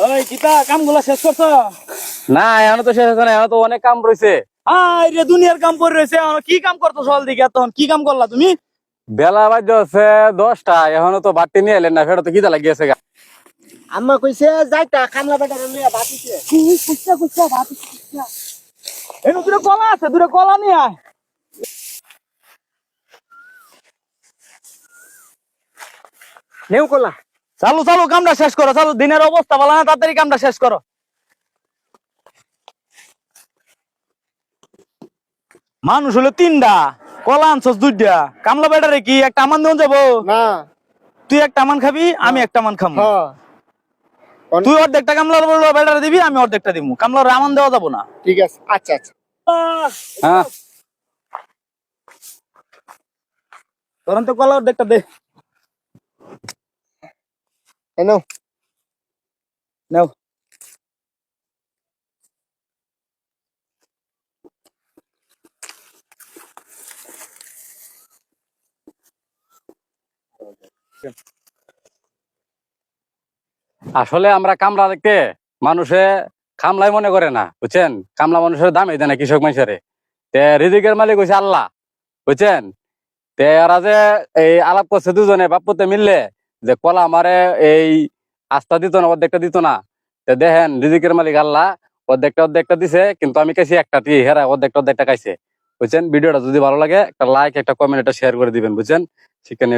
ওই কিতা কামগুলা শেষ করছ? না এখন তো শেষ হচ্ছে না, এখন তো অনেক কাম রয়েছে। আয় রে দুনিয়ার কাম পড়ে রয়েছে, এখন কি কাম করতো সকাল দিকে? তখন কি কাম করলা তুমি? বেলা বাজে হচ্ছে 10টা, এখনো তো বাড়তি নিয়ে এলেন না, ফেরত তো খিদা লাগিয়েছে গা। আম্মা কইছে যাইতা খামলা বেটারে লইয়া বাতিছে। কুচ্চা কুচ্চা বাতিছে কুচ্চা। এনে দূরে কলা আছে, দূরে কলা নিয়ে আয়। নেও কলা। চালু চালু কামটা শেষ করো, চালু। দিনের অবস্থা ভালো না, তাড়াতাড়ি কামটা শেষ করো। মানুষ হলো 3টা, কলা আনছস 2টা। কামলা বেটারে কি একটা আমান দেন যাবো? না। তুই একটা আমান খাবি, আমি একটা আমান খাবো। হ্যাঁ। তুই অর্ধেকটা কামলার বেটারে দিবি, আমি অর্ধেকটা দিব। কামলার আমান দেওয়া যাবো না। ঠিক আছে, আচ্ছা আচ্ছা। হ্যাঁ তখন তো কলা অর্ধেকটা দে। এনো। নাও। আসলে আমরা কামলা দেখতে মানুষে খামলাই মনে করে না, বুঝছেন? কামলা মানুষের দামই দেয় না কৃষক মানুষের। তে রিজিকের মালিক হইছে আল্লাহ, বুঝছেন? তে এরা যে এই আলাপ করছে দুজনে বাপুতে মিললে যে কলা আমারে এই আস্থা দিত না, অর্ধেকটা দিত না। তে দেখেন রিজিকের মালিক আল্লাহ অর্ধেকটা অর্ধেকটা দিছে, কিন্তু আমি খাইছি একটা টি, হেরা অর্ধেকটা অর্ধেকটা খাইছে, বুঝছেন? ভিডিওটা যদি ভালো লাগে একটা লাইক একটা কমেন্ট একটা শেয়ার করে দিবেন, বুঝছেন? শিক্ষা নিয়ে